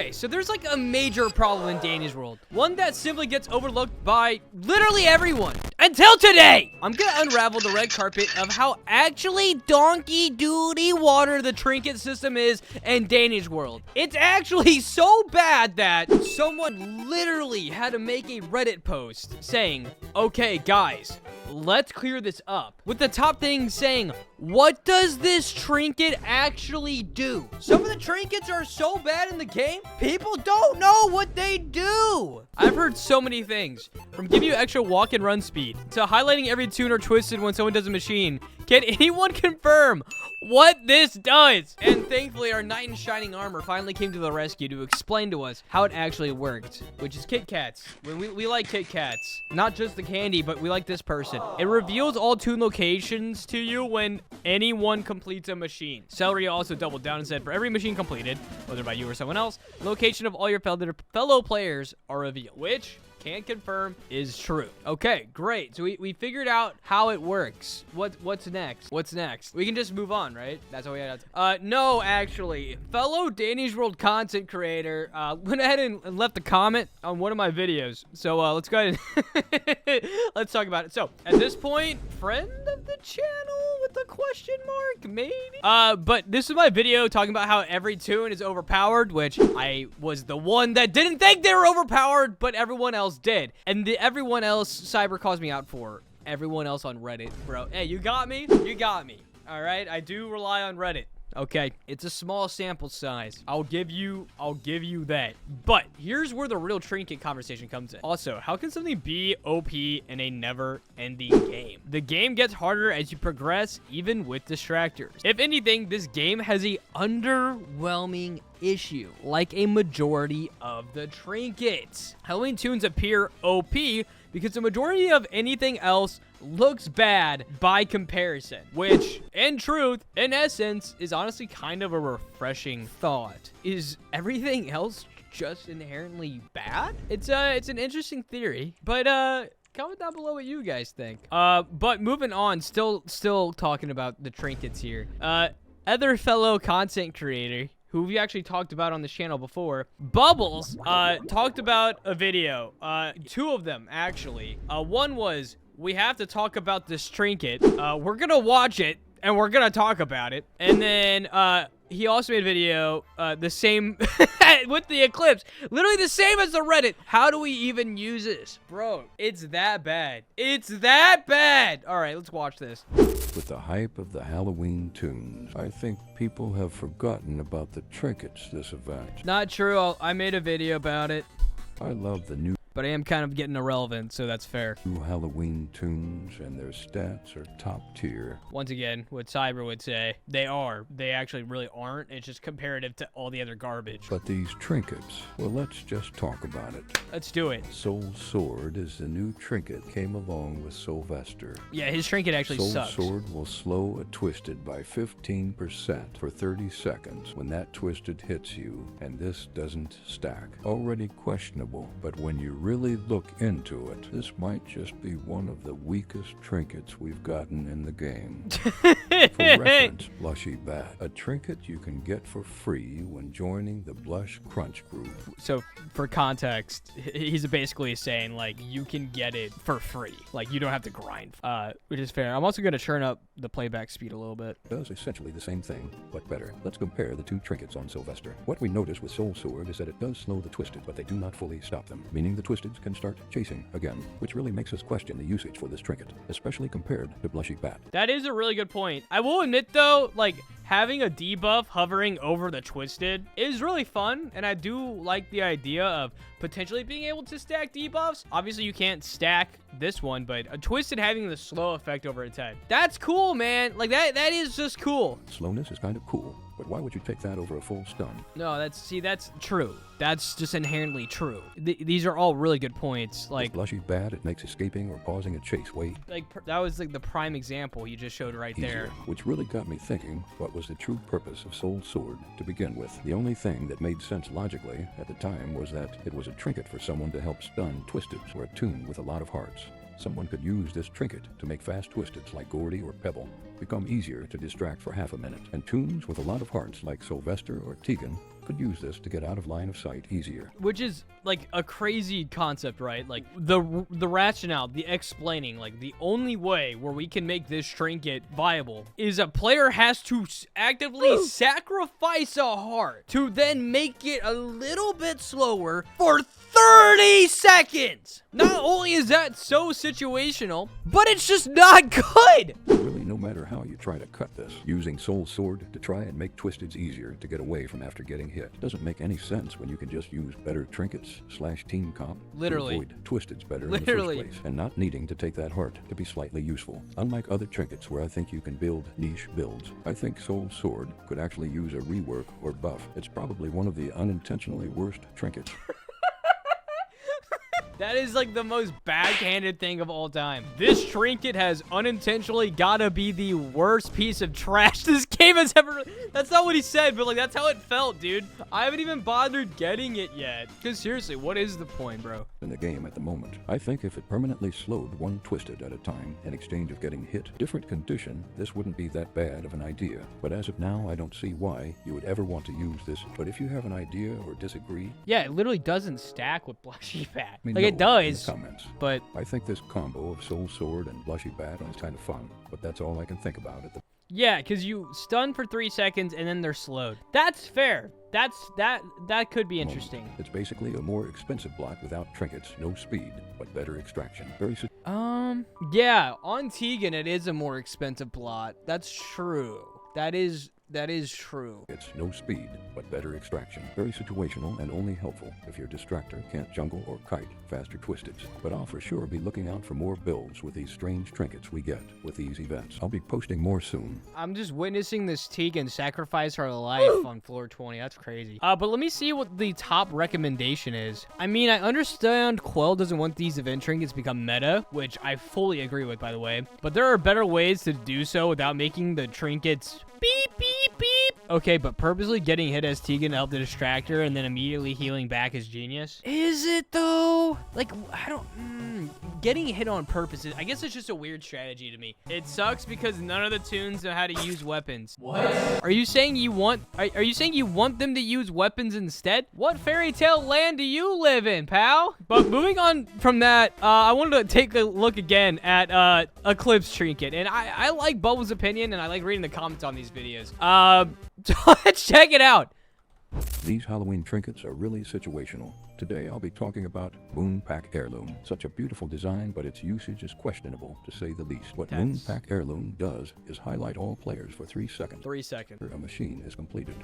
Okay, so there's like a major problem in Danny's world. One that simply gets overlooked by literally everyone. Until today! I'm gonna unravel the red carpet of how actually donkey doody water the trinket system is in Danny's world. It's actually so bad that someone literally had to make a Reddit post saying, okay, guys, let's clear this up. With the top thing saying, what does this trinket actually do? Some of the trinkets are so bad in the game, people don't know what they do. I've heard so many things, from giving you extra walk and run speed, to highlighting every tune or twisted when someone does a machine. Can anyone confirm what this does? And thankfully, our knight in shining armor finally came to the rescue to explain to us how it actually worked, which is Kit Kats. We like Kit Kats. Not just the candy, but we like this person. It reveals all tune locations to you when anyone completes a machine. Celery also doubled down and said, for every machine completed, whether by you or someone else, location of all your fellow players are revealed, which can confirm is true. Okay, great. So we figured out how it works. What's next? What's next? We can just move on, right? That's all we had to. No, actually, fellow Danny's World content creator went ahead and left a comment on one of my videos. So let's go ahead and let's talk about it. So at this point, friend of the channel with a question mark, maybe? But this is my video talking about how every tune is overpowered, which I was the one that didn't think they were overpowered, but everyone else did. And everyone else Cyber calls me out for. Everyone else on Reddit, bro. Hey, you got me? You got me. All right? I do rely on Reddit. Okay, it's a small sample size. I'll give you that. But here's where the real trinket conversation comes in. Also, how can something be OP in a never-ending game? The game gets harder as you progress, even with distractors. If anything, this game has a underwhelming issue, like a majority of the trinkets. Halloween tunes appear OP because the majority of anything else looks bad by comparison, which in truth, in essence, is honestly kind of a refreshing thought. Is everything else just inherently bad? It's an interesting theory, but comment down below what you guys think. But moving on, still talking about the trinkets here. Other fellow content creator who we actually talked about on this channel before, Bubbles, talked about a video. Two of them, actually. One was, we have to talk about this trinket. We're gonna watch it, and we're gonna talk about it. And then, he also made a video, the same, with the Eclipse. Literally the same as the Reddit. How do we even use this? Bro, it's that bad. It's that bad. All right, let's watch this. With the hype of the Halloween tunes, I think people have forgotten about the trinkets this event. Not true. I made a video about it. I love the new But I am kind of getting irrelevant, so that's fair. Halloween tunes, and their stats are top tier. Once again, what Cyber would say, they are. They actually really aren't. It's just comparative to all the other garbage. But these trinkets, well, let's just talk about it. Let's do it. Soul Sword is the new trinket came along with Sylvester. Yeah, his trinket actually sucks. Soul Sword will slow a twisted by 15% for 30 seconds when that twisted hits you, and this doesn't stack. Already questionable, but when you really look into it, this might just be one of the weakest trinkets we've gotten in the game. For reference, Blushy Bat, a trinket you can get for free when joining the Blush Crunch group. So, for context, he's basically saying, like, you can get it for free. Like, you don't have to grind, which is fair. I'm also going to turn up the playback speed a little bit. It does essentially the same thing, but better. Let's compare the two trinkets on Sylvester. What we notice with Soul Sword is that it does slow the twisted, but they do not fully stop them, meaning the twisteds can start chasing again, which really makes us question the usage for this trinket, especially compared to Blushy Bat. That is a really good point. I will admit, though, like, having a debuff hovering over the twisted is really fun, and I do like the idea of potentially being able to stack debuffs. Obviously, you can't stack this one, but a twisted having the slow effect over its head. That's cool, man. Like, that is just cool. Slowness is kind of cool, but why would you take that over a full stun? No, that's true. That's just inherently true. These are all really good points. Like, with Blushy Bat, it makes escaping or pausing a chase way that was like the prime example you just showed right easier, there. Which really got me thinking, what was the true purpose of Soul Sword to begin with? The only thing that made sense logically at the time was that it was a trinket for someone to help stun twisteds or a tune with a lot of hearts. Someone could use this trinket to make fast twisteds like Gordy or Pebble become easier to distract for half a minute, and tunes with a lot of hearts like Sylvester or Tegan could use this to get out of line of sight easier. Which is like a crazy concept, right? Like the rationale, the explaining, like the only way where we can make this trinket viable is a player has to actively sacrifice a heart to then make it a little bit slower for 30 seconds. Not only is that so situational, but it's just not good. Really, no matter how you try to cut this, using Soul Sword to try and make Twisteds easier to get away from after getting hit doesn't make any sense when you can just use better Trinkets / Team Comp Literally. to avoid Twisteds better Literally. in the first place, and not needing to take that heart to be slightly useful. Unlike other Trinkets where I think you can build niche builds, I think Soul Sword could actually use a rework or buff. It's probably one of the unintentionally worst Trinkets. That is like the most backhanded thing of all time. This trinket has unintentionally gotta be the worst piece of trash this game has ever... That's not what he said, but like that's how it felt, dude. I haven't even bothered getting it yet. Because seriously, what is the point, bro? In the game at the moment, I think if it permanently slowed one Twisted at a time in exchange of getting hit, different condition, this wouldn't be that bad of an idea. But as of now, I don't see why you would ever want to use this. But if you have an idea or disagree... Yeah, it literally doesn't stack with Blushy Bat. I mean, Like no, it does, in the comments. but... I think this combo of Soul Sword and Blushy Bat is kind of fun, but that's all I can think about at the... Yeah, because you stun for 3 seconds and then they're slowed. That's fair. That could be interesting. It's basically a more expensive block without trinkets, no speed, but better extraction. Yeah, on Tegan it is a more expensive plot. That's true. That is true. It's no speed, but better extraction. Very situational and only helpful if your distractor can't jungle or kite faster Twisteds. But I'll for sure be looking out for more builds with these strange trinkets we get with these events. I'll be posting more soon. I'm just witnessing this Tegan sacrifice her life on floor 20. That's crazy. But let me see what the top recommendation is. I mean, I understand Quell doesn't want these event trinkets to become meta, which I fully agree with, by the way. But there are better ways to do so without making the trinkets beep, beep, beep. Okay, but purposely getting hit as Tegan to help the distractor and then immediately healing back is genius. Is it, though? Like, I don't... Getting hit on purpose, I guess it's just a weird strategy to me. It sucks because none of the tunes know how to use weapons. What? Are you saying you want... Are you saying you want them to use weapons instead? What fairy tale land do you live in, pal? But moving on from that, I wanted to take a look again at Eclipse Trinket. And I like Bubbles' opinion, and I like reading the comments on these videos. So let's check it out. These Halloween trinkets are really situational. Today I'll be talking about Moonpack Heirloom. Such a beautiful design, but its usage is questionable, to say the least. What Moonpack Heirloom does is highlight all players for 3 seconds. 3 seconds. A machine is completed.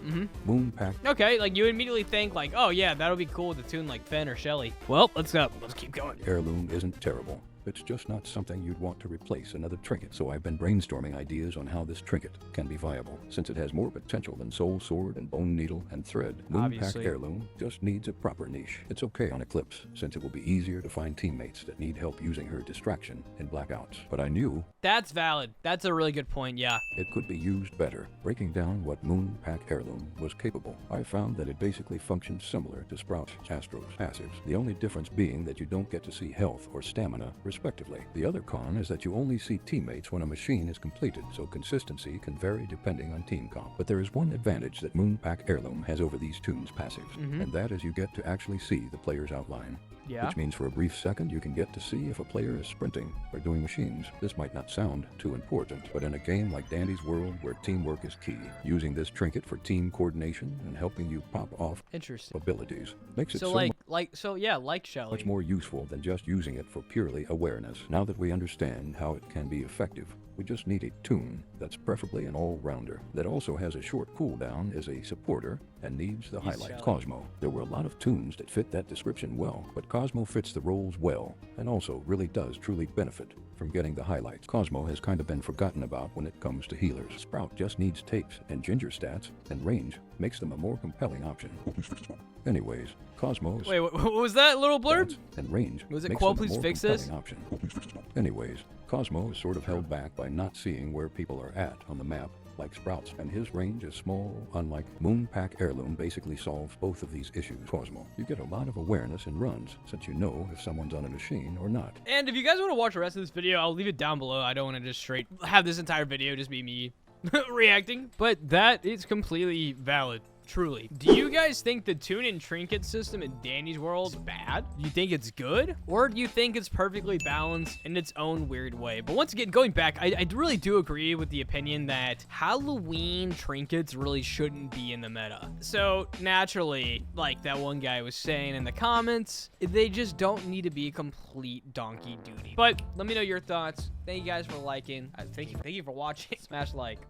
Moonpack... Okay, like you immediately think like, oh yeah, that'll be cool with a tune like Fen or Shelly. Well, let's keep going. Heirloom isn't terrible. It's just not something you'd want to replace another trinket, so I've been brainstorming ideas on how this trinket can be viable. Since it has more potential than Soul Sword and Bone Needle and Thread, Moonpack Heirloom just needs a proper niche. It's okay on Eclipse, since it will be easier to find teammates that need help using her distraction in blackouts. But I knew... That's valid. That's a really good point, yeah. It could be used better. Breaking down what Moonpack Heirloom was capable, I found that it basically functions similar to Sprout's Astro's passives, the only difference being that you don't get to see health or stamina, respectively. The other con is that you only see teammates when a machine is completed, so consistency can vary depending on team comp. But there is one advantage that Moonpack Heirloom has over these tunes' passives, and that is you get to actually see the player's outline. Yeah. Which means for a brief second you can get to see if a player is sprinting or doing machines. This might not sound too important, but in a game like Dandy's World where teamwork is key, using this trinket for team coordination and helping you pop off abilities makes it like Shelly. Much more useful than just using it for purely awareness. Now that we understand how it can be effective, we just need a tune that's preferably an all-rounder, that also has a short cooldown, is a supporter, and needs the highlights. Cosmo. There were a lot of tunes that fit that description well, but Cosmo fits the roles well, and also really does truly benefit from getting the highlights. Cosmo has kind of been forgotten about when it comes to healers. Sprout just needs tapes, and Ginger stats and range makes them a more compelling option. Anyways, Cosmo... Wait, what was that little blurb? And range was it makes Quell, them a please more fix compelling this? option. Anyways, Cosmo is sort of held back by not seeing where people are at on the map, like Sprouts, and his range is small, unlike Moonpack Heirloom basically solves both of these issues. Cosmo, you get a lot of awareness in runs, since you know if someone's on a machine or not. And if you guys want to watch the rest of this video, I'll leave it down below. I don't want to just straight have this entire video just be me reacting, but that is completely valid. Truly. Do you guys think the tune and trinket system in Danny's World is bad? Do you think it's good? Or do you think it's perfectly balanced in its own weird way? But once again, going back, I really do agree with the opinion that Halloween trinkets really shouldn't be in the meta. So naturally, like that one guy was saying in the comments, they just don't need to be complete donkey duty. But let me know your thoughts. Thank you guys for liking. Thank you for watching. Smash like.